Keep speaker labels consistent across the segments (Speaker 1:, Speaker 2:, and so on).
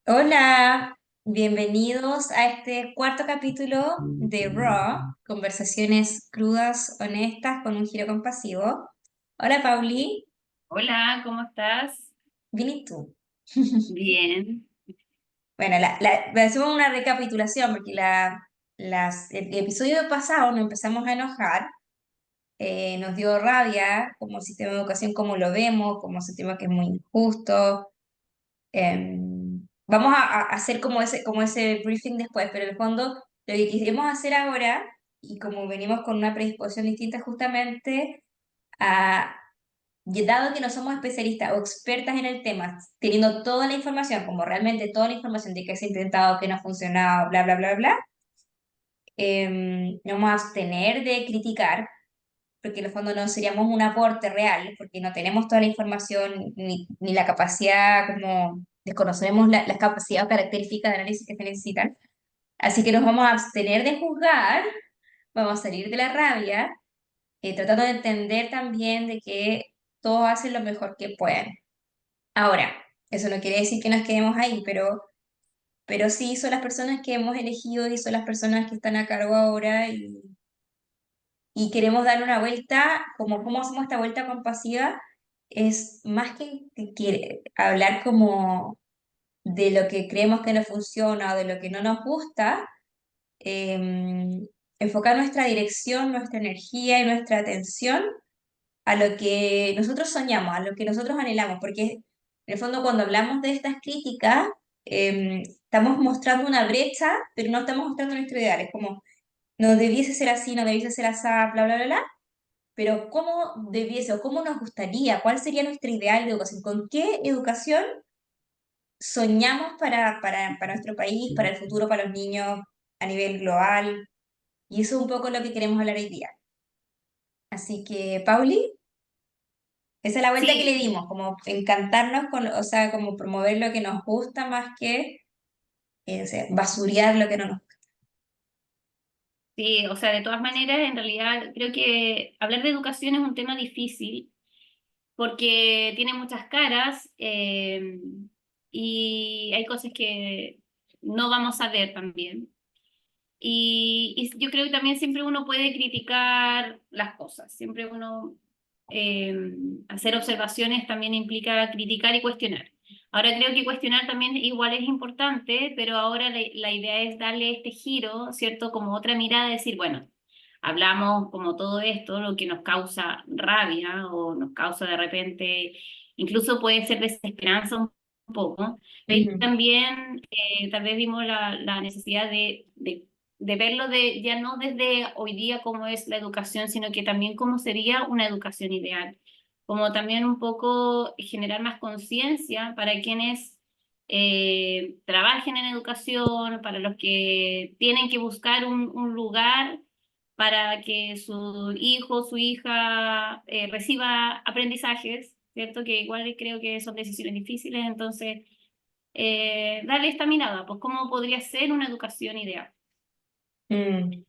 Speaker 1: Hola, bienvenidos a este cuarto capítulo de Raw, conversaciones crudas, honestas, con un giro compasivo. Hola, Pauli,
Speaker 2: Hola, ¿cómo estás?
Speaker 1: bien y tú.
Speaker 2: Bien.
Speaker 1: Bueno, hacemos una recapitulación porque el episodio pasado nos empezamos a enojar, nos dio rabia como sistema de educación, como lo vemos, como sentimos que es muy injusto. Vamos a hacer como ese briefing después, pero en el fondo lo que queremos hacer ahora, y como venimos con una predisposición distinta justamente, a, y dado que no somos especialistas o expertas en el tema, teniendo toda la información, como realmente toda la información de que se ha intentado, que no ha funcionado, bla, bla, bla, bla, nos vamos a abstener de criticar, porque en el fondo no seríamos un aporte real, porque no tenemos toda la información ni la capacidad, como desconocemos las capacidades o características de análisis que se necesitan. Así que nos vamos a abstener de juzgar, vamos a salir de la rabia, tratando de entender también de que todos hacen lo mejor que pueden. Ahora, eso no quiere decir que nos quedemos ahí, pero sí son las personas que hemos elegido y son las personas que están a cargo ahora y queremos dar una vuelta, como cómo hacemos esta vuelta compasiva, es más que hablar como de lo que creemos que no funciona o de lo que no nos gusta, enfocar nuestra dirección, nuestra energía y nuestra atención a lo que nosotros soñamos, a lo que nosotros anhelamos, porque en el fondo cuando hablamos de estas críticas, estamos mostrando una brecha, pero no estamos mostrando nuestro ideal, es como, no debiese ser así, no debiese ser así, bla, bla, bla, bla, pero ¿cómo debiese o cómo nos gustaría? ¿Cuál sería nuestro ideal de educación? ¿Con qué educación soñamos para nuestro país, para el futuro, para los niños a nivel global? Y eso es un poco lo que queremos hablar hoy día. Así que, Pauli, esa es la vuelta que le
Speaker 2: Sí,
Speaker 1: dimos, como encantarnos con, o sea, como promover lo que nos gusta más que o sea, basurear lo que no nos gusta.
Speaker 2: sí, o sea, de todas maneras, en realidad creo que hablar de educación es un tema difícil porque tiene muchas caras y hay cosas que no vamos a ver también. Y yo creo que también siempre uno puede criticar las cosas, siempre uno eh, hacer observaciones también implica criticar y cuestionar. Ahora creo que cuestionar también igual es importante, pero ahora la idea es darle este giro, ¿cierto? Como otra mirada, decir, bueno, hablamos como todo esto, lo que nos causa rabia o nos causa de repente, incluso puede ser desesperanza un poco, pero
Speaker 1: Ujú.
Speaker 2: también tal vez vimos la necesidad de verlo ya no desde hoy día cómo es la educación, sino que también cómo sería una educación ideal, como también un poco generar más conciencia para quienes trabajen en educación, para los que tienen que buscar un lugar para que su hijo, su hija reciba aprendizajes, ¿cierto? Que igual creo que son decisiones difíciles, entonces darle esta mirada, pues cómo podría ser una educación ideal.
Speaker 1: Mm.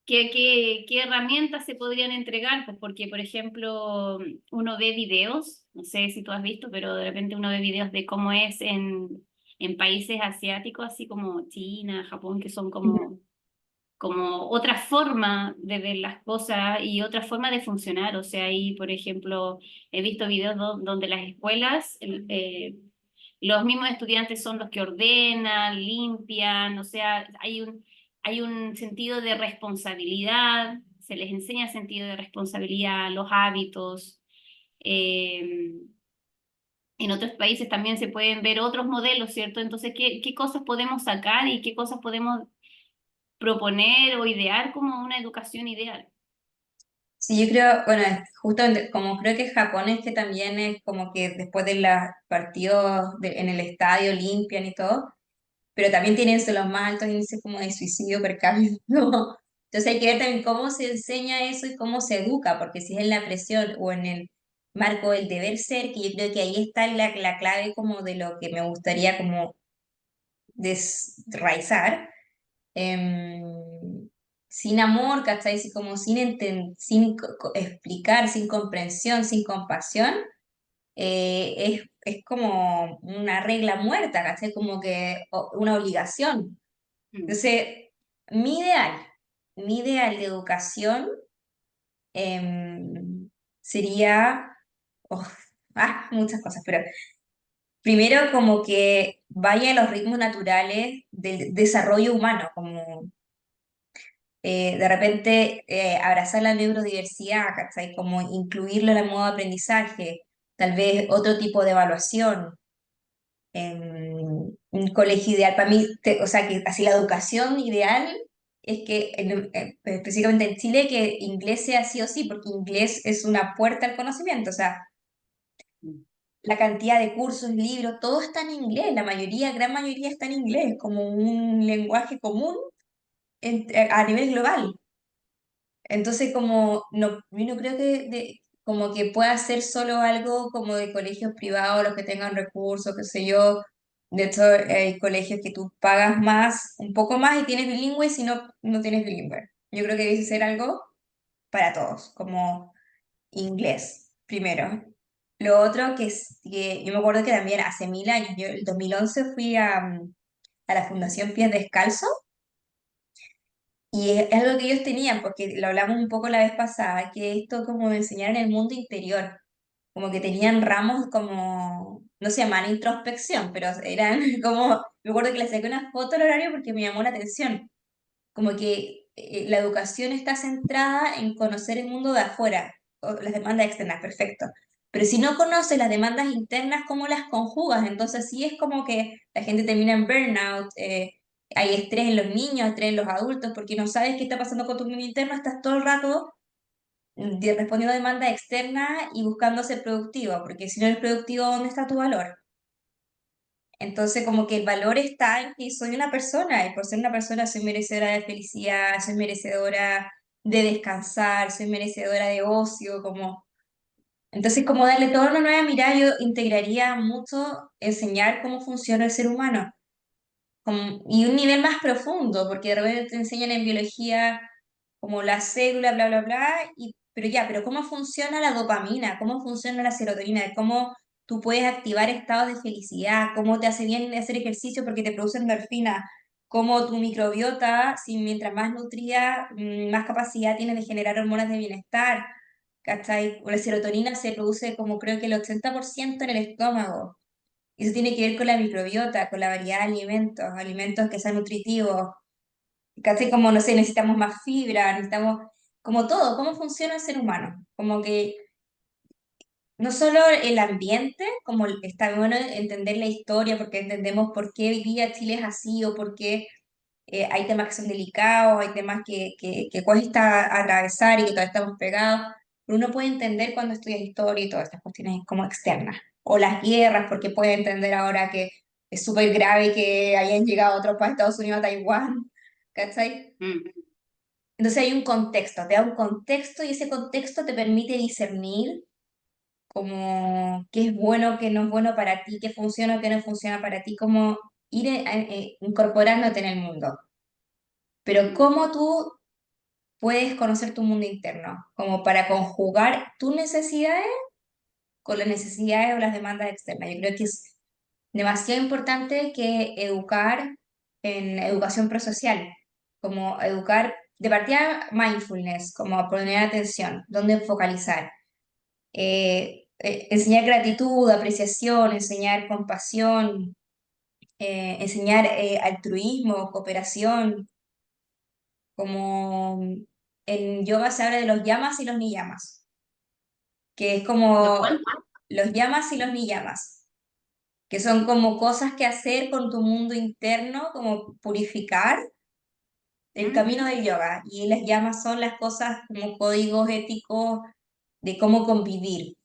Speaker 2: ¿Qué herramientas se podrían entregar? Pues porque, por ejemplo, uno ve videos, no sé si tú has visto, pero de repente uno ve videos de cómo es en países asiáticos, así como China, Japón, que son
Speaker 1: Ujú.
Speaker 2: como otra forma de ver las cosas y otra forma de funcionar. O sea, ahí, por ejemplo, he visto videos donde las escuelas, los mismos estudiantes son los que ordenan, limpian, o sea, hay un sentido de responsabilidad, se les enseña sentido de responsabilidad, los hábitos. eh, en otros países también se pueden ver otros modelos, ¿cierto? Entonces, ¿qué cosas podemos sacar y qué cosas podemos proponer o idear como una educación ideal?
Speaker 1: Sí, yo creo, bueno, justamente como creo que Japón es que también es como que después de los partidos en el estadio limpian y todo, pero también tienen de los más altos índices como de suicidio per cápita. ¿No? Entonces hay que ver también cómo se enseña eso y cómo se educa, porque si es en la presión o en el marco del deber ser, que yo creo que ahí está la clave como de lo que me gustaría como desraizar, sin amor, ¿cachai? Así como sin explicar, sin comprensión, sin compasión, es como una regla muerta, ¿cachai? Como que una obligación.
Speaker 2: Mm.
Speaker 1: Entonces, mi ideal, mi ideal de educación sería, oh, muchas cosas, pero primero como que vaya a los ritmos naturales del desarrollo humano, como de repente abrazar la neurodiversidad, ¿cachai? Como incluirlo en el modo de aprendizaje, tal vez otro tipo de evaluación, un colegio ideal. Para mí, o sea, que así la educación ideal es que, específicamente en Chile, que inglés sea sí o sí, porque inglés es una puerta al conocimiento, o sea,
Speaker 2: Mm.
Speaker 1: la cantidad de cursos, libros, todo está en inglés, la mayoría, gran mayoría está en inglés, como un lenguaje común a nivel global. Entonces, como no, yo no creo que como que pueda ser solo algo como de colegios privados, los que tengan recursos, qué sé yo. De hecho, hay colegios que tú pagas más, un poco más y tienes bilingüe, y si no, no tienes bilingüe. Yo creo que debe ser algo para todos, como inglés, primero. Lo otro que es que yo me acuerdo que también hace 1000 años, yo el 2011 fui a la Fundación Pies Descalzos y es algo que ellos tenían, porque lo hablamos un poco la vez pasada, que esto como de enseñar en el mundo interior, como que tenían ramos como, no se llaman introspección, pero eran como, me acuerdo que le saqué una foto al horario porque me llamó la atención, como que la educación está centrada en conocer el mundo de afuera, o las demandas externas, perfecto. Pero si no conoces las demandas internas, ¿cómo las conjugas? Entonces sí es como que la gente termina en burnout, hay estrés en los niños, estrés en los adultos, porque no sabes qué está pasando con tu mundo interno, estás todo el rato respondiendo a demandas externas y buscando ser productivo, porque si no eres productivo, ¿dónde está tu valor? Entonces, como que el valor está en que soy una persona y por ser una persona soy merecedora de felicidad, soy merecedora de descansar, soy merecedora de ocio, como... Entonces, como darle toda una nueva mirada, yo integraría mucho enseñar cómo funciona el ser humano y un nivel más profundo, porque de repente te enseñan en biología como la célula, bla, bla, bla, pero ya, pero ¿cómo funciona la dopamina? ¿Cómo funciona la serotonina? ¿Cómo tú puedes activar estados de felicidad? ¿Cómo te hace bien hacer ejercicio porque te produce endorfina? ¿Cómo tu microbiota, si mientras más nutrida, más capacidad tienes de generar hormonas de bienestar? ¿Cachai? O la serotonina se produce como creo que el 80% en el estómago. Y eso tiene que ver con la microbiota, con la variedad de alimentos, alimentos que sean nutritivos. Casi como, no sé, necesitamos más fibra, necesitamos, como todo, cómo funciona el ser humano. Como que no solo el ambiente, como está bueno entender la historia, porque entendemos por qué hoy día Chile es así o por qué hay temas que son delicados, hay temas que cuesta atravesar y que todavía estamos pegados. Pero uno puede entender cuando estudia historia y todas estas cuestiones como externas. O las guerras, porque puede entender ahora que es súper grave que hayan llegado otros para Estados Unidos a Taiwán. ¿Cachai?
Speaker 2: Mm.
Speaker 1: Entonces hay un contexto, te da un contexto y ese contexto te permite discernir como qué es bueno, qué no es bueno para ti, qué funciona, qué no funciona para ti, como ir incorporándote en el mundo. Pero
Speaker 2: Mm.
Speaker 1: cómo tú puedes conocer tu mundo interno, como para conjugar tus necesidades con las necesidades o las demandas externas. Yo creo que es demasiado importante que educar en educación prosocial, como educar de partida mindfulness, como poner atención, dónde focalizar, enseñar gratitud, apreciación, enseñar compasión, enseñar altruismo, cooperación, como en yoga se habla de los yamas y los niyamas, que es
Speaker 2: ¿Lo
Speaker 1: como
Speaker 2: cual?
Speaker 1: los yamas y los niyamas, que son como cosas que hacer con tu mundo interno, como purificar el
Speaker 2: ¿Mm?
Speaker 1: camino del yoga. Y las llamas son las cosas como códigos éticos de cómo convivir.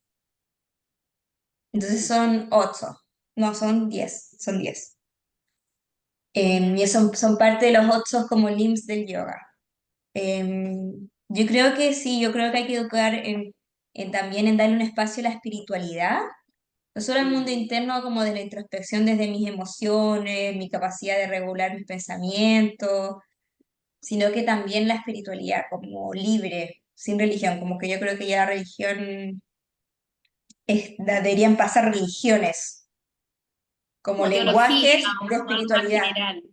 Speaker 1: Entonces
Speaker 2: Mm.
Speaker 1: son 8, no son 10, son 10. Y
Speaker 2: Ya.
Speaker 1: son parte de los 8 como limbs del yoga. Yo creo que sí, yo creo que hay que educar también en darle un espacio a la espiritualidad, no solo al mundo
Speaker 2: Mm.
Speaker 1: interno como de la introspección desde mis emociones, mi capacidad de regular mis pensamientos, sino que también la espiritualidad como libre, sin religión, como que yo creo que ya la religión deberían pasar religiones como
Speaker 2: como teología
Speaker 1: lenguajes de
Speaker 2: o algo más
Speaker 1: espiritualidad.
Speaker 2: general.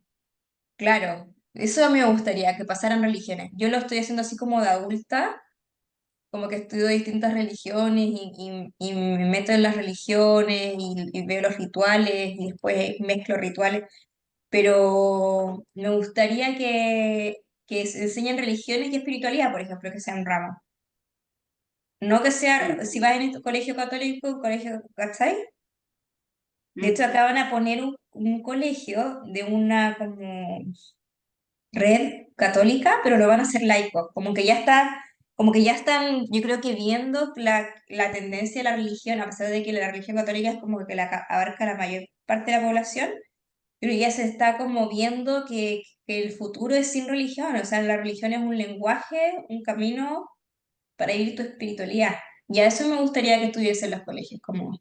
Speaker 1: Claro, eso a mí me gustaría, que pasaran religiones. Yo lo estoy haciendo así como de adulta, como que estudio distintas religiones y me meto en las religiones y veo los rituales y después mezclo rituales, pero me gustaría que se enseñen religiones y espiritualidad, por ejemplo, que sean ramas. No que sea, si vas en este colegio católico, colegio, ¿cachai? De hecho,
Speaker 2: Mm.
Speaker 1: acaban a poner un colegio de una como red católica, pero lo van a hacer laico, como que ya está, como que ya están, yo creo que viendo la tendencia de la religión, a pesar de que la religión católica es como que abarca la mayor parte de la población, pero ya se está como viendo que el futuro es sin religión, o sea, la religión es un lenguaje, un camino para vivir tu espiritualidad. Y a eso me gustaría que estuviese en los colegios, como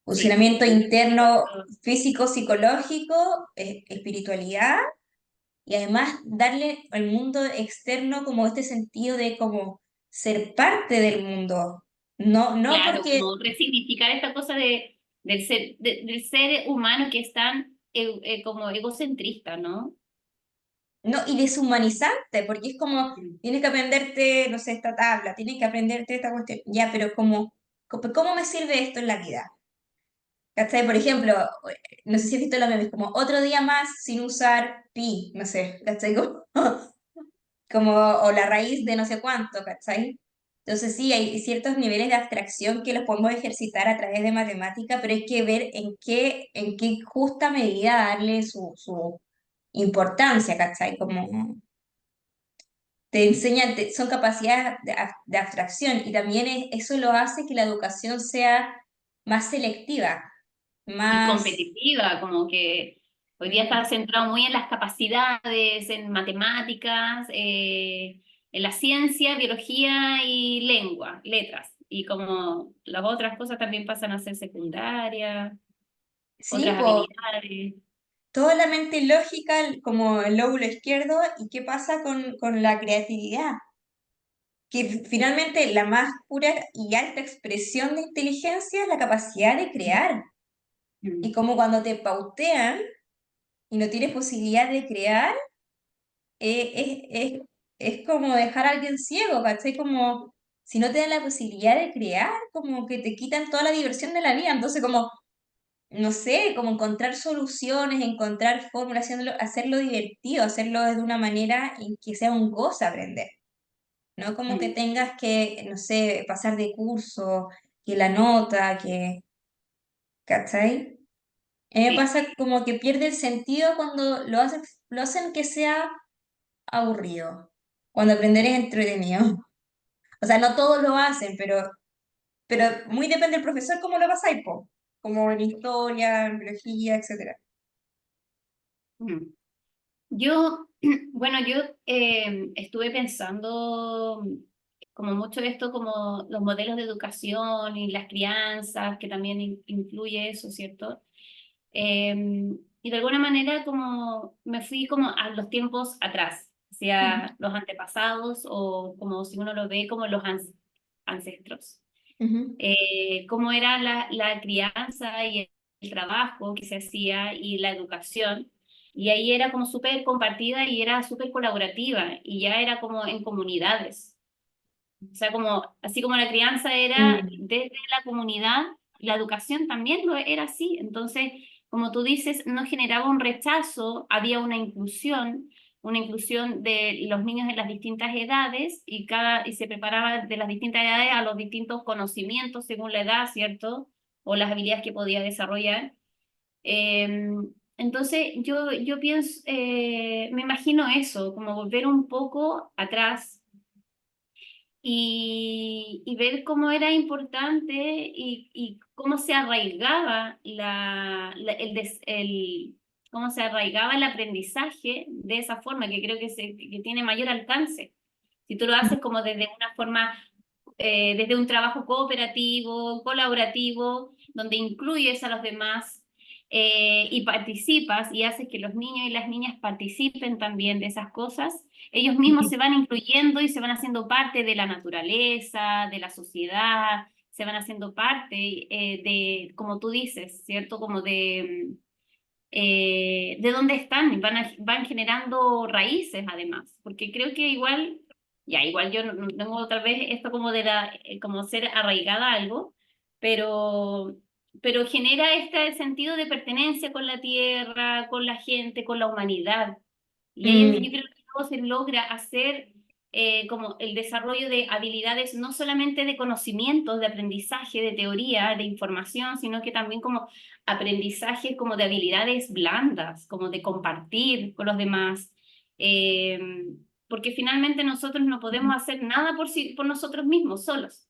Speaker 2: Sí,
Speaker 1: funcionamiento
Speaker 2: estoy de
Speaker 1: interno,
Speaker 2: acuerdo.
Speaker 1: físico, psicológico, espiritualidad y además darle al mundo externo como este sentido de como ser parte del mundo. No, no
Speaker 2: Claro,
Speaker 1: porque,
Speaker 2: como resignificar esta cosa del ser humano que es tan como egocentrista, ¿no?
Speaker 1: no, y deshumanizante, porque es como,
Speaker 2: Mm.
Speaker 1: tienes que aprenderte, no sé, esta tabla, tienes que aprenderte esta cuestión, ya, pero como, ¿cómo me sirve esto en la vida? ¿Cachai? Por ejemplo, no sé si has visto la memes, como otro día más sin usar pi, no sé, ¿cachai? Como, o la raíz de no sé cuánto, ¿cachai? Entonces sí, hay ciertos niveles de abstracción que los podemos ejercitar a través de matemática, pero hay que ver en qué justa medida darle su importancia, ¿cachai? Como te enseñan, son capacidades de abstracción y también eso lo hace que la educación sea más selectiva,
Speaker 2: Y
Speaker 1: más...
Speaker 2: competitiva, como que hoy día está
Speaker 1: mm,
Speaker 2: centrado muy en las capacidades, en matemáticas, en la ciencia, biología y lengua, letras. Y como las otras cosas también pasan a ser secundarias,
Speaker 1: sí,
Speaker 2: otras
Speaker 1: pues
Speaker 2: habilidades.
Speaker 1: toda la mente lógica como el lóbulo izquierdo y qué pasa con la creatividad, que finalmente la más pura y alta expresión de inteligencia es la capacidad de crear. Y
Speaker 2: Mm.
Speaker 1: como cuando te pautean y no tienes posibilidad de crear, es como dejar a alguien ciego, ¿cachai? Como si no te dan la posibilidad de crear, como que te quitan toda la diversión de la vida. Entonces, como, no sé, como encontrar soluciones, encontrar fórmulas, hacerlo divertido, hacerlo de una manera en que sea un gozo aprender. No como que
Speaker 2: Mm.
Speaker 1: tengas que, no sé, pasar de curso, que la nota, que, ¿cachai? A mí me
Speaker 2: Sí.
Speaker 1: pasa como que pierde el sentido cuando lo hacen que sea aburrido, cuando aprender es entretenido. O sea, no todos lo hacen, pero muy depende del profesor cómo lo pasáis, po. Como en historia, en biología, etcétera.
Speaker 2: Mm. Yo, bueno, yo estuve pensando como mucho esto, como los modelos de educación y las crianzas, que también influye eso, ¿cierto? Y de alguna manera como me fui como a los tiempos atrás,
Speaker 1: Ujú,
Speaker 2: hacia los antepasados o como si uno lo ve como los ancestros.
Speaker 1: ujú,
Speaker 2: Cómo era la crianza y el trabajo que se hacía y la educación. Y ahí era como súper compartida y era súper colaborativa y ya era como en comunidades. O sea, como, así como la crianza era
Speaker 1: mm,
Speaker 2: desde la comunidad, la educación también lo era así. Entonces, como tú dices, no generaba un rechazo, había una inclusión de los niños en las distintas edades y se preparaba de las distintas edades a los distintos conocimientos según la edad, ¿cierto? O las habilidades que podía desarrollar. Eh, entonces, yo pienso, me imagino eso, como volver un poco atrás y ver cómo era importante y cómo se arraigaba cómo se arraigaba el aprendizaje de esa forma, que creo que tiene mayor alcance. Si tú lo haces como desde una forma, desde un trabajo cooperativo, colaborativo, donde incluyes a los demás y participas y haces que los niños y las niñas participen también de esas cosas, ellos mismos
Speaker 1: ujú.
Speaker 2: se van incluyendo y se van haciendo parte de la naturaleza, de la sociedad, se van haciendo parte de, como tú dices, ¿cierto? Como de dónde están, van generando raíces además, porque creo que igual, ya igual yo no tengo tal vez esto como de como ser arraigada a algo, pero, pero genera este sentido de pertenencia con la tierra, con la gente, con la humanidad. Y ahí es donde yo
Speaker 1: Mm,
Speaker 2: creo que todo se logra hacer como el desarrollo de habilidades, no solamente de conocimientos, de aprendizaje, de teoría, de información, sino que también como aprendizaje como de habilidades blandas, como de compartir con los demás. Eh, Porque finalmente nosotros no podemos hacer nada por nosotros mismos, solos.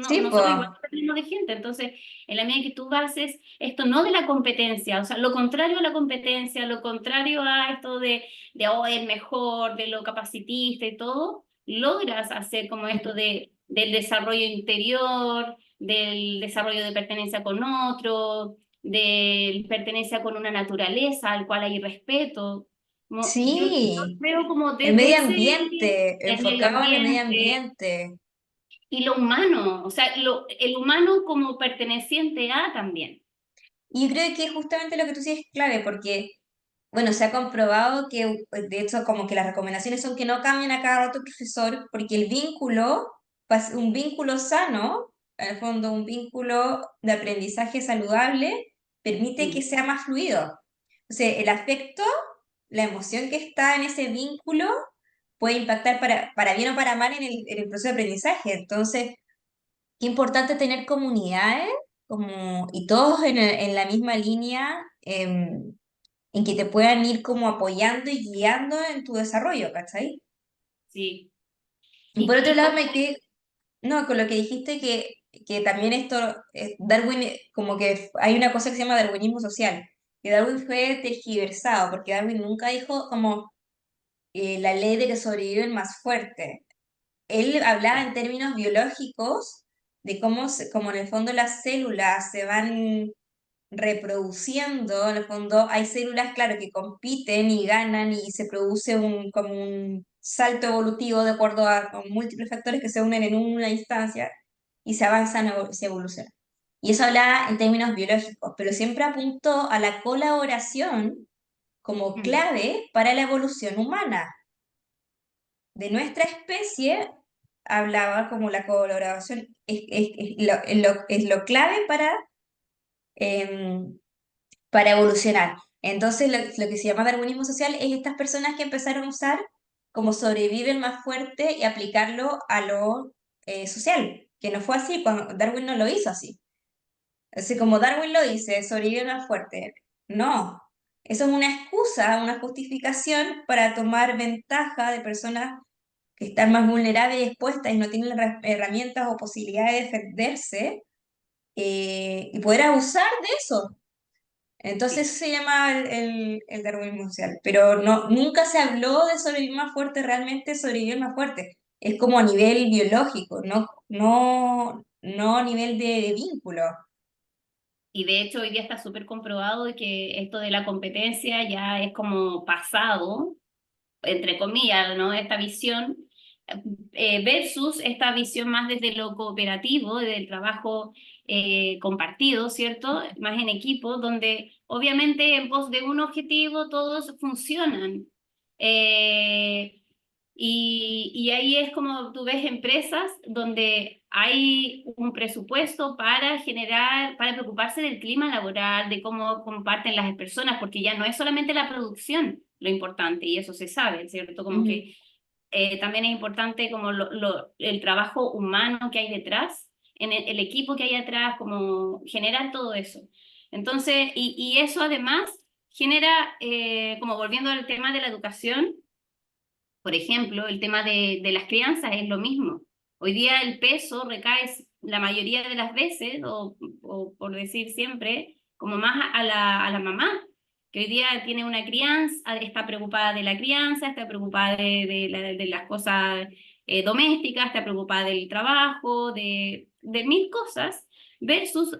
Speaker 1: sí,
Speaker 2: Nosotros
Speaker 1: pues.
Speaker 2: igual dependemos de gente. Entonces, en la medida que tú haces esto no de la competencia, o sea, lo contrario a la competencia, lo contrario a esto de oh, es mejor, de lo capacitista y todo, logras hacer como esto del desarrollo interior, del desarrollo de pertenencia con otro, de pertenencia con una naturaleza al cual hay respeto. Yo
Speaker 1: Sí,
Speaker 2: veo como
Speaker 1: el
Speaker 2: desde
Speaker 1: medio
Speaker 2: ese
Speaker 1: ambiente,
Speaker 2: el medio
Speaker 1: enfocado en el medio
Speaker 2: ambiente
Speaker 1: ambiente.
Speaker 2: y lo humano, o sea, el humano como perteneciente a también.
Speaker 1: Y yo creo que justamente lo que tú dices es clave, porque, bueno, se ha comprobado que, de hecho, como que las recomendaciones son que no cambien a cada rato el profesor, porque el vínculo, un vínculo sano, en el fondo, un vínculo de aprendizaje saludable, permite que
Speaker 2: Mm,
Speaker 1: sea más fluido. O sea, el afecto, la emoción que está en ese vínculo, puede impactar para bien o para mal en el proceso de aprendizaje. Entonces, qué importante tener comunidades como, y todos en la misma línea, en que te puedan ir como apoyando y guiando en tu desarrollo, ¿cachai?
Speaker 2: sí.
Speaker 1: Y por otro
Speaker 2: Y
Speaker 1: lado,
Speaker 2: como,
Speaker 1: me quedé, no, con lo que dijiste que también esto, Darwin, como que hay una cosa que se llama darwinismo social, que Darwin fue tergiversado, porque Darwin nunca dijo como la ley de que sobrevive el más fuerte. Él hablaba en términos biológicos de cómo, como en el fondo las células se van reproduciendo, en el fondo hay células, claro, que compiten y ganan y se produce como un salto evolutivo de acuerdo a múltiples factores que se unen en una instancia y se avanzan, se evolucionan. Y eso hablaba en términos biológicos, pero siempre apuntó a la colaboración como
Speaker 2: mm,
Speaker 1: clave para la evolución humana. De nuestra especie hablaba como la colaboración es lo clave em, para evolucionar. Entonces, lo que se llama darwinismo social es estas personas que empezaron a usar como sobrevive el más fuerte y aplicarlo a lo social, que no fue así, cuando Darwin no lo hizo así. Así como Darwin lo dice, sobrevive el más fuerte. No, eso es una excusa, una justificación para tomar ventaja de personas que están más vulnerables y expuestas y no tienen las herramientas o posibilidades de defenderse y poder abusar de eso. Entonces
Speaker 2: sí.
Speaker 1: eso se llama el darwinismo social, pero no, nunca se habló de sobrevivir más fuerte, realmente sobrevivir más fuerte. Es como a nivel biológico, no a nivel de vínculo.
Speaker 2: Y de hecho hoy día está súper comprobado de que esto de la competencia ya es como pasado, entre comillas, ¿no? Esta visión versus esta visión más desde lo cooperativo, del trabajo compartido, ¿cierto? Más en equipo, donde obviamente en pos de un objetivo todos funcionan. Eh, y ahí es como tú ves empresas donde hay un presupuesto para generar, para preocuparse del clima laboral, de cómo comparten las personas, porque ya no es solamente la producción lo importante, y eso se sabe, ¿cierto? Como
Speaker 1: Ujú.
Speaker 2: que también es importante como el trabajo humano que hay detrás, en el equipo que hay atrás, como generar todo eso. Entonces, y eso además genera, como volviendo al tema de la educación, por ejemplo, el tema de las crianzas es lo mismo. Hoy día el peso recae la mayoría de las veces, o por decir siempre, como más a la mamá, que hoy día tiene una crianza, está preocupada de la crianza, está preocupada de las cosas domésticas, está preocupada del trabajo, de mil cosas, versus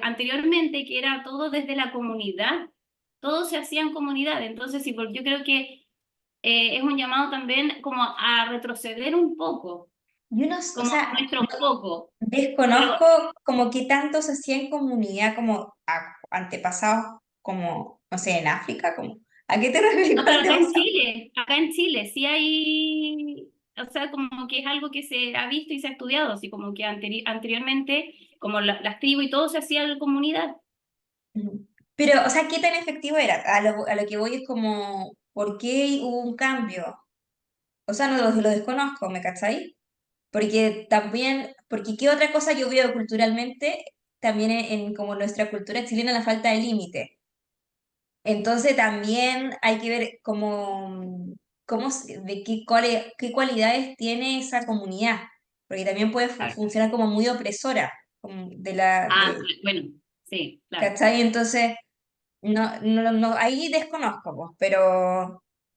Speaker 2: anteriormente que era todo desde la comunidad, todo se hacía en comunidad. Entonces, sí, yo creo que es un llamado también como a retroceder un poco,
Speaker 1: y uno, o
Speaker 2: como
Speaker 1: sea,
Speaker 2: nuestro foco. Pero
Speaker 1: desconozco como que tanto se hacía en comunidad como antepasados, como, no sé, en África, como, ¿a qué te refieres
Speaker 2: no,
Speaker 1: con
Speaker 2: pero
Speaker 1: antepasado?
Speaker 2: acá en Chile sí hay, o sea, como que es algo que se ha visto y se ha estudiado, así como que anteriormente, como las tribus y todo se hacía en comunidad.
Speaker 1: Ujú. Pero, o sea, ¿qué tan efectivo era? A lo que voy es como, ¿por qué hubo un cambio? O sea, no lo desconozco, ¿me cachai? Porque también, porque qué otra cosa yo veo culturalmente, también en como nuestra cultura chilena, la falta de límite. Entonces también hay que ver de qué cualidades tiene esa comunidad, porque también puede
Speaker 2: Claro.
Speaker 1: funcionar como muy opresora, como
Speaker 2: Ah, bueno, sí, claro,
Speaker 1: ¿cachai? Entonces, ahí desconozco, pues,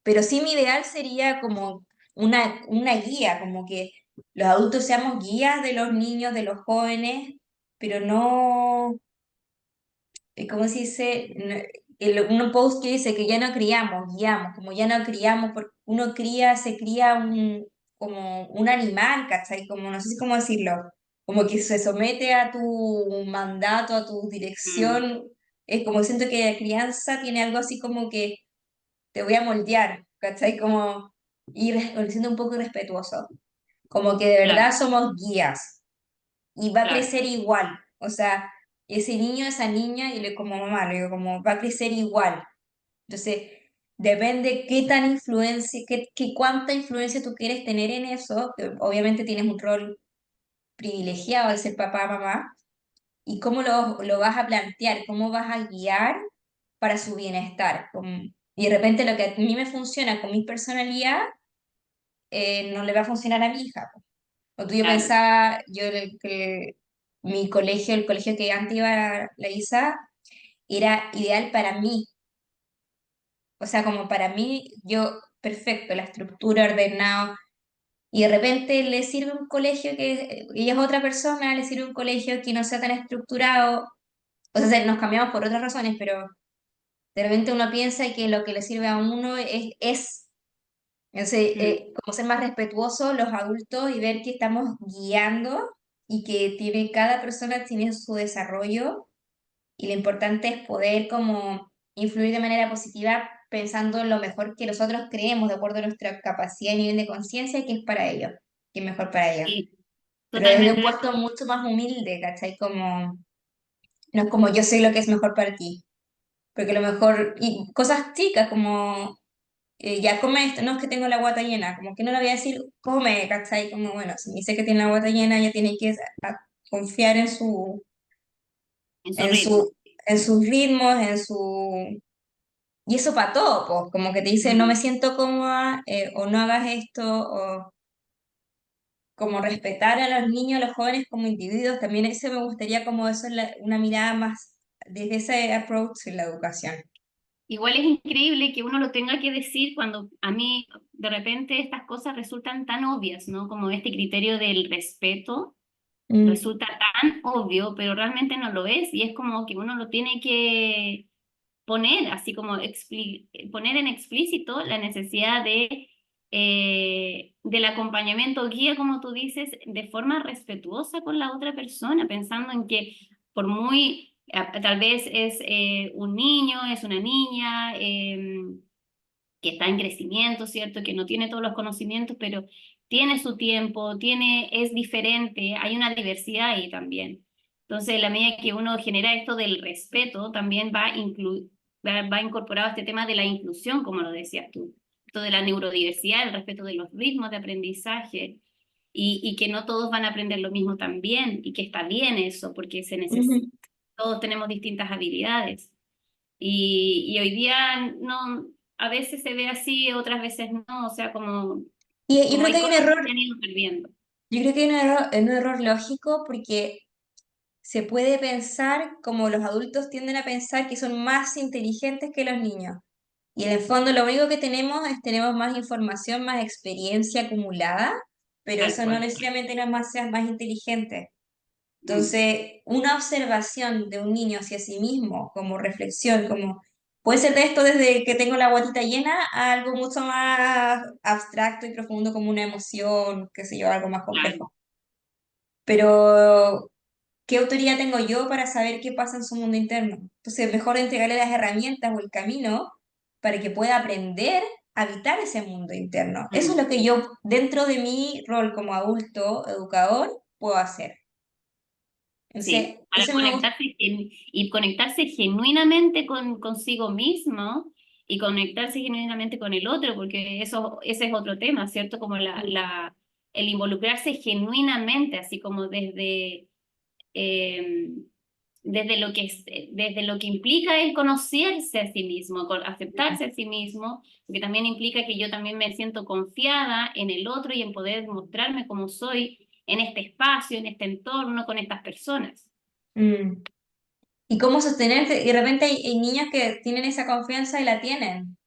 Speaker 1: pero sí mi ideal sería como una guía, como que los adultos seamos guías de los niños, de los jóvenes, pero no, ¿cómo se dice? Un post que dice que ya no criamos, guiamos, como ya no criamos, porque uno cría, se cría como un animal, ¿cachai? Como, no sé cómo decirlo, como que se somete a tu mandato, a tu
Speaker 2: mm,
Speaker 1: dirección. Es como siento que la crianza tiene algo así como que te voy a moldear, ¿cachai? Como siendo un poco irrespetuoso, como que de
Speaker 2: claro,
Speaker 1: verdad somos guías y va a
Speaker 2: claro.
Speaker 1: crecer igual. O sea, ese niño, esa niña, y le como mamá, le digo como va a crecer igual. Entonces, depende qué tan influencia, cuánta influencia tú quieres tener en eso, que obviamente tienes un rol privilegiado al ser papá, mamá, y cómo lo vas a plantear, cómo vas a guiar para su bienestar. Y de repente lo que a mí me funciona con mi personalidad, no le va a funcionar a mi hija. O tú yo
Speaker 2: Claro.
Speaker 1: pensaba, mi colegio, el colegio que antes iba la Isa, era ideal para mí. O sea, como para mí, yo, perfecto, la estructura, ordenado. Y de repente le sirve un colegio que ella es otra persona, le sirve un colegio que no sea tan estructurado. O sea, nos cambiamos por otras razones, pero de repente uno piensa que lo que le sirve a uno es. Entonces,
Speaker 2: Mm,
Speaker 1: como ser más respetuosos los adultos y ver que estamos guiando y que cada persona tiene su desarrollo y lo importante es poder como influir de manera positiva pensando en lo mejor que nosotros creemos de acuerdo a nuestra capacidad y nivel de conciencia que es para ellos, que es mejor para ellos.
Speaker 2: sí,
Speaker 1: Pero desde un
Speaker 2: totalmente de
Speaker 1: puesto
Speaker 2: acuerdo.
Speaker 1: mucho más humilde, ¿cachai? Como, no es como yo sé lo que es mejor para ti, porque lo mejor, y cosas chicas como ya come esto, no es que tengo la guata llena, como que no le voy a decir, come, ¿cachai? Como, bueno, si me dice que tiene la guata llena, ya tiene que confiar
Speaker 2: En su
Speaker 1: en
Speaker 2: ritmo.
Speaker 1: su, en sus ritmos, en su... Y eso para todo, pues, como que te dice, no me
Speaker 2: Mm.
Speaker 1: siento cómoda, o no hagas esto, o como respetar a los niños, a los jóvenes como individuos, también eso me gustaría como eso, una mirada más desde ese approach en la educación.
Speaker 2: Igual es increíble que uno lo tenga que decir cuando a mí de repente estas cosas resultan tan obvias, ¿no? Como este criterio del respeto
Speaker 1: Mm,
Speaker 2: resulta tan obvio, pero realmente no lo es y es como que uno lo tiene que poner, así como poner en explícito la necesidad del acompañamiento guía, como tú dices, de forma respetuosa con la otra persona, pensando en que por muy, tal vez es un niño, es una niña, que está en crecimiento, ¿cierto? Que no tiene todos los conocimientos, pero tiene su tiempo, es diferente, hay una diversidad ahí también. Entonces, en la medida que uno genera esto del respeto, también va incorporado este tema de la inclusión, como lo decías tú, esto de la neurodiversidad, el respeto de los ritmos de aprendizaje, y que no todos van a aprender lo mismo también, y que está bien eso, porque
Speaker 1: ujú.
Speaker 2: todos tenemos distintas habilidades. Y hoy día no, a veces se ve así, otras veces no, o sea,
Speaker 1: Y yo
Speaker 2: como
Speaker 1: creo que
Speaker 2: hay
Speaker 1: hay un
Speaker 2: cosas que
Speaker 1: error,
Speaker 2: se han ido perdiendo.
Speaker 1: yo creo que hay un error lógico porque se puede pensar como los adultos tienden a pensar que son más inteligentes que los niños. Y en el fondo lo único que tenemos más información, más experiencia acumulada, pero
Speaker 2: Tal
Speaker 1: eso no
Speaker 2: cual.
Speaker 1: necesariamente nos más seas más inteligente.
Speaker 2: Mm,
Speaker 1: Entonces, una observación de un niño hacia sí mismo, como reflexión, como Puede ser de esto desde que tengo la guatita llena a algo mucho más abstracto y profundo como una emoción, qué sé yo, algo más
Speaker 2: Claro.
Speaker 1: complejo. Pero, ¿qué autoridad tengo yo para saber qué pasa en su mundo interno? Entonces, mejor entregarle las herramientas o el camino para que pueda aprender a habitar ese mundo interno. Eso es
Speaker 2: Mm.
Speaker 1: lo que yo, dentro de mi rol como adulto, educador, puedo hacer. Entonces,
Speaker 2: Sí, para
Speaker 1: eso me gusta.
Speaker 2: conectarse y conectarse genuinamente consigo mismo y conectarse genuinamente con el otro, porque eso, ese es otro tema, ¿cierto? Como el involucrarse genuinamente, así como eh, desde lo que implica el conocerse a sí mismo, aceptarse a sí mismo, porque también implica que yo también me siento confiada en el otro y en poder mostrarme como soy en este espacio, en este entorno, con estas personas.
Speaker 1: Mm. Y cómo sostenerse. Y de repente hay niños que tienen esa confianza y la tienen.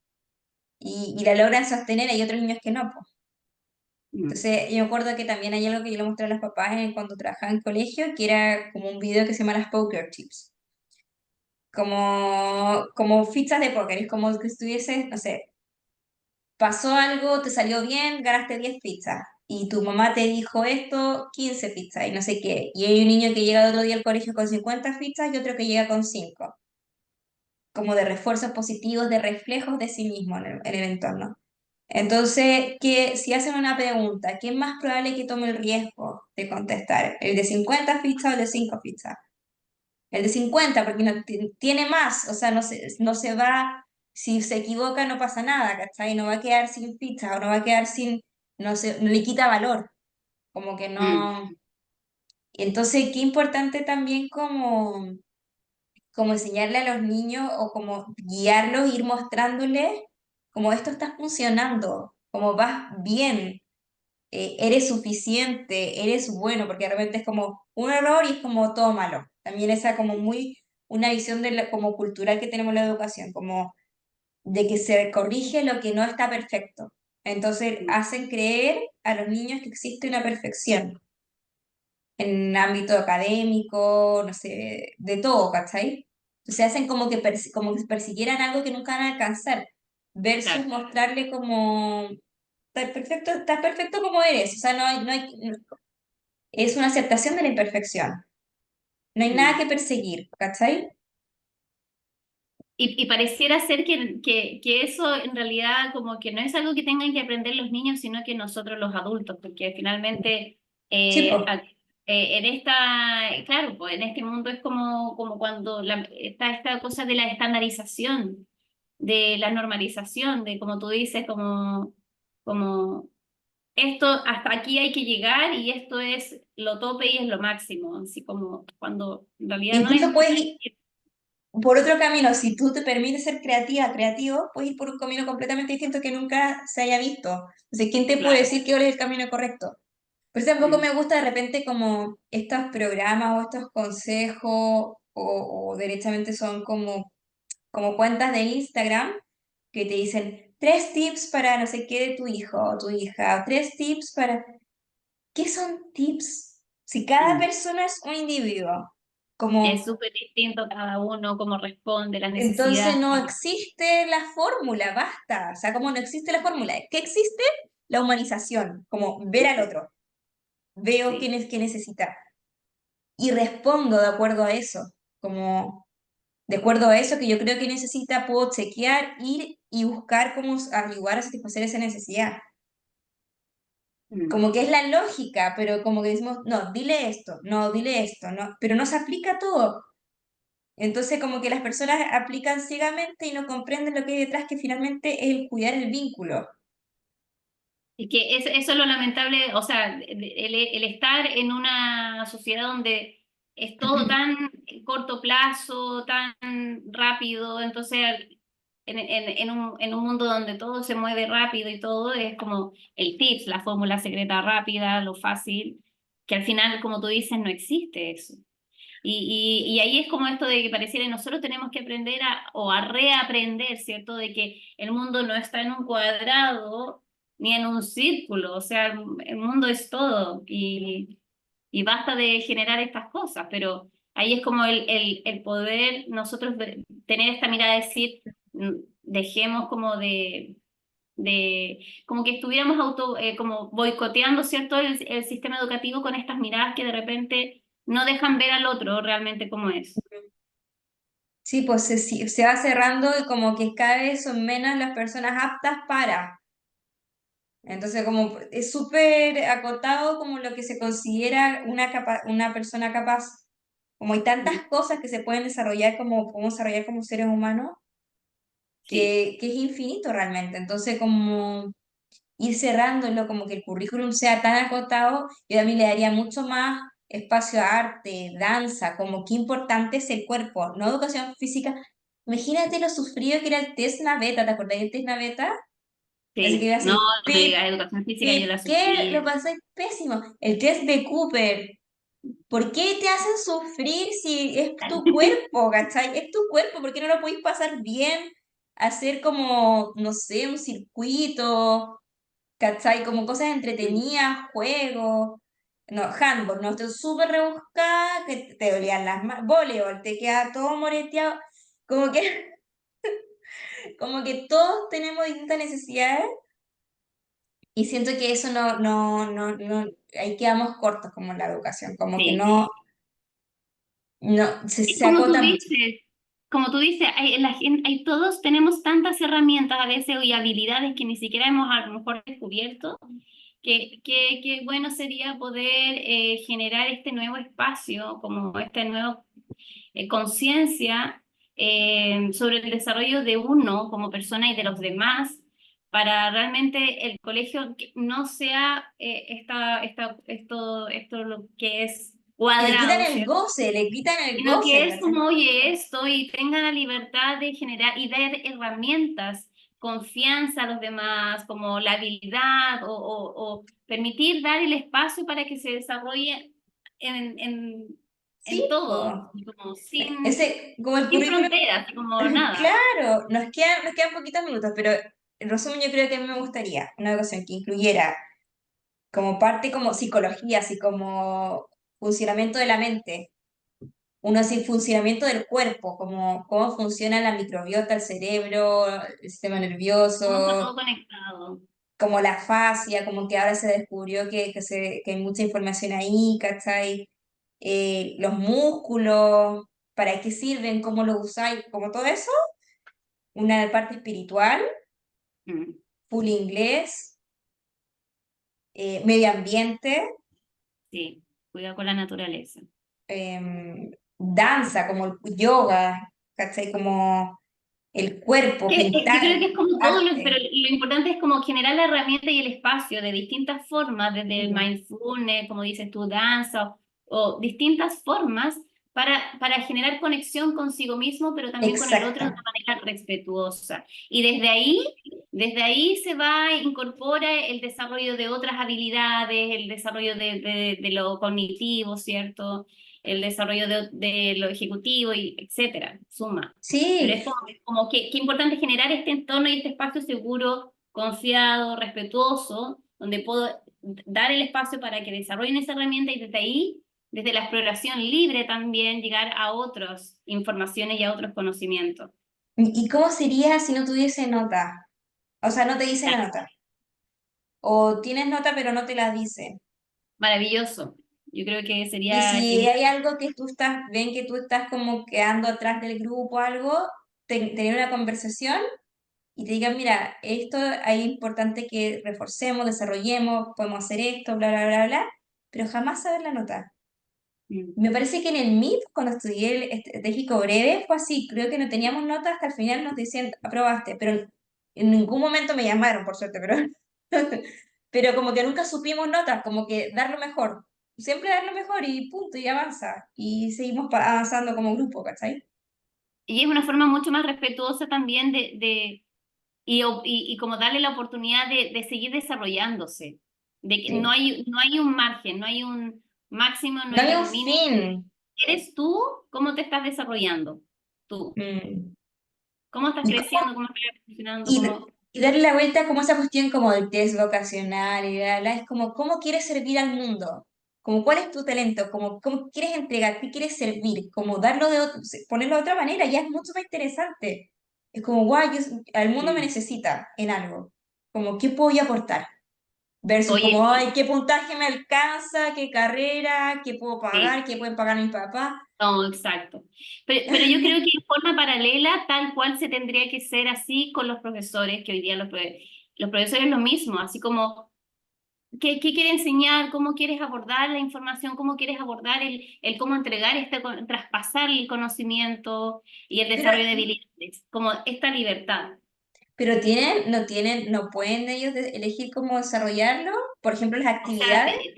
Speaker 1: Y la logran sostener, hay otros niños que no, po.
Speaker 2: Mm.
Speaker 1: Entonces, yo me acuerdo que también hay algo que yo le mostré a los papás cuando trabajaba en colegio, que era como un video que se llama las poker chips. Como fichas de póker, es como que estuviese, no sé, pasó algo, te salió bien, ganaste 10 fichas. Y tu mamá te dijo esto, 15 fichas y no sé qué. Y hay un niño que llega el otro día al colegio con 50 fichas y otro que llega con 5 como de refuerzos positivos, de reflejos de sí mismo en el entorno. Entonces, que si hacen una pregunta, ¿quién es más probable que tome el riesgo de contestar? ¿El de 50 fichas o el de 5 fichas? El de 50 porque no, tiene más, o sea, no se va, si se equivoca no pasa nada, ¿cachai? No va a quedar sin fichas o no va a quedar sin, no le quita valor, como que
Speaker 2: Mm.
Speaker 1: no. Entonces, qué importante también como enseñarle a los niños o como guiarlos, ir mostrándoles como esto está funcionando, como vas bien, eres suficiente, eres bueno, porque de repente es como un error y es como todo malo. También esa como muy, una visión como cultural que tenemos en la educación, como de que se corrige lo que no está perfecto. Entonces
Speaker 2: Mm.
Speaker 1: hacen creer a los niños que existe una perfección en ámbito académico, no sé, de todo, ¿cachai? Entonces hacen como que persiguieran algo que nunca van a alcanzar, versus
Speaker 2: Claro.
Speaker 1: mostrarle como, estás perfecto como eres, o sea, es una aceptación de la imperfección, no hay nada
Speaker 2: Mm.
Speaker 1: que perseguir, ¿cachai?
Speaker 2: Y pareciera ser que eso en realidad como que no es algo que tengan que aprender los niños, sino que nosotros los adultos, porque finalmente
Speaker 1: Sí, pues.
Speaker 2: en claro, pues en este mundo es como cuando está esta cosa de la estandarización, de la normalización, de como tú dices, como esto hasta aquí hay que llegar y esto es lo tope y es lo máximo, así como cuando en realidad no
Speaker 1: Incluso
Speaker 2: es,
Speaker 1: puedes ir por otro camino, si tú te permites ser creativa, creativo, puedes ir por un camino completamente distinto que nunca se haya visto. Entonces, ¿quién te puede
Speaker 2: claro.
Speaker 1: decir que ahora es el camino correcto? Por eso tampoco
Speaker 2: Mm.
Speaker 1: me gusta de repente como estos programas o estos consejos o derechamente son como cuentas de Instagram que te dicen 3 tips para no sé qué de tu hijo o tu hija, o 3 tips para... ¿Qué son tips? Si cada
Speaker 2: Mm.
Speaker 1: persona es un individuo, como
Speaker 2: Es súper distinto cada uno, cómo responde, las
Speaker 1: entonces
Speaker 2: necesidades.
Speaker 1: no existe la fórmula, basta. O sea, como no existe la fórmula, ¿qué existe? La humanización, como ver al otro, veo
Speaker 2: Sí.
Speaker 1: qué necesita y respondo de acuerdo a eso, como de acuerdo a eso que yo creo que necesita, puedo chequear, ir y buscar cómo ayudar a satisfacer esa necesidad.
Speaker 2: Mm.
Speaker 1: Como que es la lógica, pero como que decimos, no, dile esto, no, pero no se aplica a todo. Entonces como que las personas aplican ciegamente y no comprenden lo que hay detrás, que finalmente es el cuidar el vínculo.
Speaker 2: Y que eso es lo lamentable, o sea, el estar en una sociedad donde es todo tan corto plazo, tan rápido, entonces en un mundo donde todo se mueve rápido y todo es como el tips, la fórmula secreta rápida, lo fácil, que al final, como tú dices, no existe eso. Y ahí es como esto de que pareciera que nosotros tenemos que aprender o a reaprender, ¿cierto? De que el mundo no está en un cuadrado ni en un círculo, o sea, el mundo es todo y basta de generar estas cosas, pero ahí es como el poder nosotros tener esta mirada de decir, dejemos como como que estuviéramos como boicoteando, ¿cierto? El sistema educativo con estas miradas que de repente no dejan ver al otro realmente como es.
Speaker 1: Sí, pues se va cerrando y como que cada vez son menos las personas aptas para. Entonces, como es súper acotado como lo que se considera una persona capaz. Como hay tantas cosas que se pueden desarrollar como podemos desarrollar como seres humanos,
Speaker 2: Sí,
Speaker 1: que es infinito realmente. Entonces, como ir cerrándolo, como que el currículum sea tan acotado, yo a mí le daría mucho más espacio a arte, danza, como qué importante es el cuerpo, no educación física. Imagínate lo sufrido que era el test naveta, ¿te acordás del test naveta? Así que
Speaker 2: sí.
Speaker 1: iba
Speaker 2: No,
Speaker 1: así,
Speaker 2: de educación física yo la
Speaker 1: ¿qué? Lo
Speaker 2: sufrí.
Speaker 1: pasé pésimo. El test de Cooper, ¿por qué te hacen sufrir si es tu cuerpo, ¿cachai? Es tu cuerpo, ¿por qué no lo podéis pasar bien? Hacer como, no sé, un circuito, ¿cachai? Como cosas entretenidas, juegos. No, handball, no, estoy súper rebuscada, que te dolían las manos. Voleibol, te queda todo moreteado. Como que, como que todos tenemos distintas necesidades y siento que eso ahí quedamos cortos como en la educación, como que
Speaker 2: Sí.
Speaker 1: no,
Speaker 2: Es
Speaker 1: se acota mucho.
Speaker 2: como tú dices, todos tenemos tantas herramientas a veces y habilidades que ni siquiera hemos a lo mejor descubierto, que bueno sería poder generar este nuevo espacio, como este nuevo conciencia sobre el desarrollo de uno como persona y de los demás, para realmente el colegio que no sea esto lo que es
Speaker 1: Que le quitan
Speaker 2: cuadrado,
Speaker 1: el
Speaker 2: ¿cierto?
Speaker 1: goce, le quitan el
Speaker 2: Sino
Speaker 1: goce,
Speaker 2: que es
Speaker 1: ¿cachai?
Speaker 2: como, oye, esto y tengan la libertad de generar y dar herramientas, confianza a los demás, como la habilidad o permitir dar el espacio para que se desarrolle en, en, en
Speaker 1: Sí,
Speaker 2: todo,
Speaker 1: po.
Speaker 2: como sin,
Speaker 1: Ese, como el
Speaker 2: sin
Speaker 1: currículum,
Speaker 2: fronteras, como nada.
Speaker 1: claro, nos quedan poquitos minutos, pero en resumen yo creo que a mí me gustaría una educación que incluyera como parte como psicología, así como funcionamiento de la mente, uno así funcionamiento del cuerpo, como cómo funciona la microbiota, el cerebro, el sistema
Speaker 2: Cómo está
Speaker 1: nervioso,
Speaker 2: todo conectado.
Speaker 1: como la fascia, como que ahora se descubrió que hay mucha información ahí, ¿cachai? Los músculos, ¿para qué sirven? ¿Cómo los usáis? Como todo eso, una parte espiritual,
Speaker 2: Mm,
Speaker 1: full inglés, medio ambiente,
Speaker 2: sí, cuidado con la naturaleza.
Speaker 1: danza, como el yoga, ¿cachai? Como el cuerpo,
Speaker 2: Yo creo
Speaker 1: pintar,
Speaker 2: que es como todo, pero
Speaker 1: arte.
Speaker 2: lo importante es como generar la herramienta y el espacio de distintas formas, desde el
Speaker 1: Mm,
Speaker 2: mindfulness, como dices tú, danza, o distintas formas para generar conexión consigo mismo, pero también con el otro de
Speaker 1: exacta.
Speaker 2: una manera respetuosa. Y desde ahí se va, incorpora el desarrollo de otras habilidades, el desarrollo de lo cognitivo, ¿cierto? El desarrollo de lo ejecutivo, y etcétera, suma. Pero
Speaker 1: Sí,
Speaker 2: es como que importante generar este entorno y este espacio seguro, confiado, respetuoso, donde puedo dar el espacio para que desarrollen esa herramienta y desde ahí, desde la exploración libre también, llegar a otras informaciones y a otros conocimientos.
Speaker 1: ¿y cómo sería si no tuviese nota? O sea, no te dicen la nota. O tienes nota pero no te la dicen.
Speaker 2: Maravilloso. Yo creo que
Speaker 1: Y
Speaker 2: sería
Speaker 1: si
Speaker 2: genial.
Speaker 1: hay algo que ven que tú estás como quedando atrás del grupo o algo, tener una conversación y te digan, mira, esto es importante que reforcemos, desarrollemos, podemos hacer esto, bla, bla, bla, bla, pero jamás saber la nota.
Speaker 2: Mm.
Speaker 1: Me parece que en el MIP, cuando estudié el estratégico breve, fue así. Creo que no teníamos nota hasta el final nos decían, aprobaste, pero en ningún momento me llamaron, por suerte, pero, pero como que nunca supimos notas, como que dar lo mejor. Siempre dar lo mejor y punto, y avanza. Y seguimos avanzando como grupo, ¿cachai?
Speaker 2: Y es una forma mucho más respetuosa también y como darle la oportunidad de seguir desarrollándose, de que
Speaker 1: Sí.
Speaker 2: no hay un margen, no hay un máximo, no
Speaker 1: No hay
Speaker 2: hay
Speaker 1: un
Speaker 2: un mínimo.
Speaker 1: fin.
Speaker 2: ¿Eres tú? ¿Cómo te estás desarrollando? Tú.
Speaker 1: Mm.
Speaker 2: ¿Cómo estás
Speaker 1: ¿Y
Speaker 2: creciendo? ¿Cómo estás funcionando?
Speaker 1: Y,
Speaker 2: ¿Cómo...
Speaker 1: y darle la vuelta como esa cuestión como del test vocacional y bla, bla, es como cómo quieres servir al mundo, como cuál es tu talento, como cómo quieres entregar, qué quieres servir, como darlo ponerlo de otra manera, ya es mucho más interesante. Es como, guay, al mundo me
Speaker 2: Mm.
Speaker 1: necesita en algo. Como, ¿qué puedo yo aportar? Versus
Speaker 2: Oye,
Speaker 1: como, ay,
Speaker 2: sí,
Speaker 1: ¿qué puntaje me alcanza? ¿Qué carrera? ¿Qué puedo pagar?
Speaker 2: sí.
Speaker 1: ¿Qué pueden pagar mis papás?
Speaker 2: No, exacto. Pero yo creo que en forma paralela, tal cual se tendría que ser así con los profesores, que hoy día los profesores lo mismo, así como qué quiere enseñar, cómo quieres abordar la información, cómo quieres abordar el cómo entregar, traspasar el conocimiento y el
Speaker 1: Pero,
Speaker 2: desarrollo de habilidades, como esta libertad.
Speaker 1: pero no pueden ellos elegir cómo desarrollarlo. Por ejemplo, las
Speaker 2: O sea,
Speaker 1: actividades.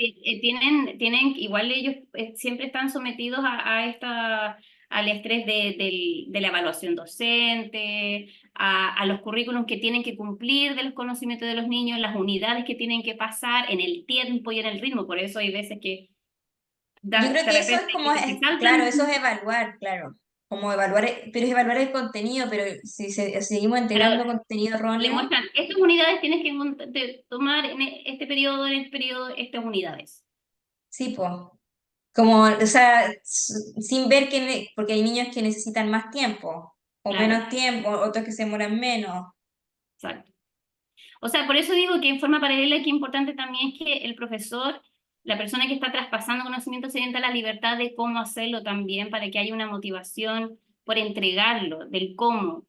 Speaker 2: tienen, igual ellos siempre están sometidos al estrés de la evaluación docente, a los currículums que tienen que cumplir de los conocimientos de los niños, las unidades que tienen que pasar en el tiempo y en el ritmo. Por eso hay veces que
Speaker 1: Yo creo
Speaker 2: de
Speaker 1: que eso
Speaker 2: repente
Speaker 1: es como,
Speaker 2: se
Speaker 1: claro,
Speaker 2: saltan.
Speaker 1: eso es evaluar, claro. Como evaluar, pero es evaluar el contenido, pero si seguimos
Speaker 2: Pero
Speaker 1: entregando contenido
Speaker 2: le
Speaker 1: erróneo,
Speaker 2: muestran, estas unidades tienes que tomar en este periodo, en este periodo, estas unidades.
Speaker 1: sí, pues. Como, o sea, sin ver que, porque hay niños que necesitan más tiempo, o
Speaker 2: Claro,
Speaker 1: menos tiempo, otros que se demoran menos.
Speaker 2: exacto. O sea, por eso digo que en forma paralela que importante también es que el profesor, la persona que está traspasando conocimiento, se sienta la libertad de cómo hacerlo también para que haya una motivación por entregarlo, del cómo,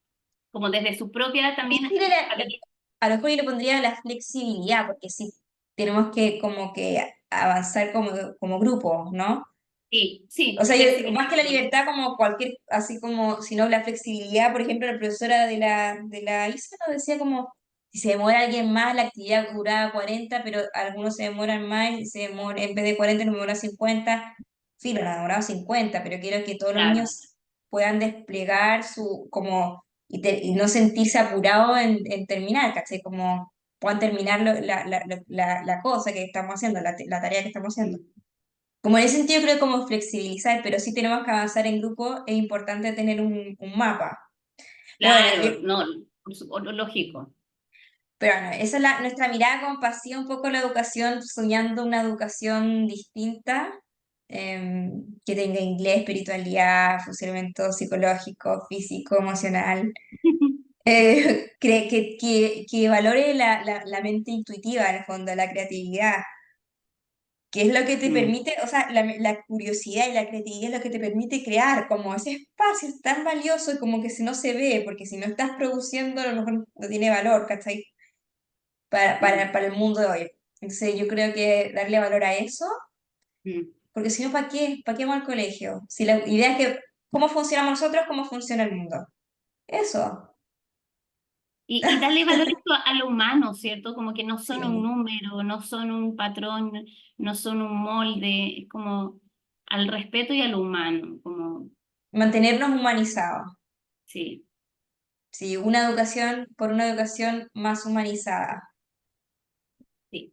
Speaker 2: como desde su propia
Speaker 1: Y
Speaker 2: también
Speaker 1: sí,
Speaker 2: habilidad.
Speaker 1: a lo mejor yo le pondría la flexibilidad, porque sí, tenemos que como que avanzar como grupo, ¿no?
Speaker 2: Sí,
Speaker 1: O
Speaker 2: sí,
Speaker 1: sea, más
Speaker 2: flexibilidad.
Speaker 1: que la libertad, como cualquier, así como, sino la flexibilidad, por ejemplo, la profesora de la ISA nos decía como, si se demora alguien más, la actividad duraba 40, pero algunos se demoran más, y en vez de 40 nos demora 50, sí, nos demorado 50, pero quiero que todos los
Speaker 2: Claro.
Speaker 1: niños puedan desplegar como, y no sentirse apurados en terminar, ¿cachai? Como puedan terminar la cosa que estamos haciendo, la tarea que estamos haciendo. Como en ese sentido creo como flexibilizar, pero sí tenemos que avanzar en grupo, es importante tener un mapa. Pero bueno,
Speaker 2: Claro, no, lógico.
Speaker 1: pero bueno, esa es nuestra mirada compasiva un poco a la educación, soñando una educación distinta, que tenga inglés, espiritualidad, funcionamiento psicológico, físico, emocional, que valore la mente intuitiva, en el fondo, la creatividad, que es lo que te
Speaker 2: Mm.
Speaker 1: permite, o sea, la curiosidad y la creatividad es lo que te permite crear, como ese espacio es tan valioso y como que si no se ve, porque si no estás produciendo, a lo mejor no tiene valor, ¿cachai?
Speaker 2: Mm.
Speaker 1: Para el mundo de hoy. Entonces yo creo que darle valor a eso,
Speaker 2: Mm.
Speaker 1: porque si no, ¿para qué? ¿Para qué vamos al colegio? Si la idea es que, ¿cómo funcionamos nosotros? ¿Cómo funciona el mundo? Eso.
Speaker 2: Y darle valor esto a lo humano, ¿cierto? Como que no son un
Speaker 1: Sí.
Speaker 2: número, no son un patrón, no son un molde, es como al respeto y a lo humano, como,
Speaker 1: Mantenernos humanizados.
Speaker 2: sí,
Speaker 1: Sí, una educación por una educación más humanizada.
Speaker 2: sí.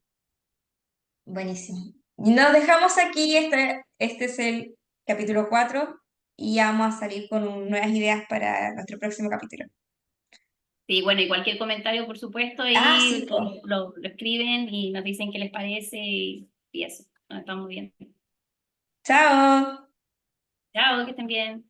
Speaker 1: Buenísimo. Y nos dejamos aquí, este es el capítulo 4 y ya vamos a salir con nuevas ideas para nuestro próximo capítulo.
Speaker 2: Sí, bueno, y cualquier comentario, por supuesto,
Speaker 1: Ah, sí,
Speaker 2: ahí
Speaker 1: pues.
Speaker 2: lo escriben y nos dicen qué les parece y eso, nos estamos bien.
Speaker 1: Chao.
Speaker 2: Chao, que estén bien.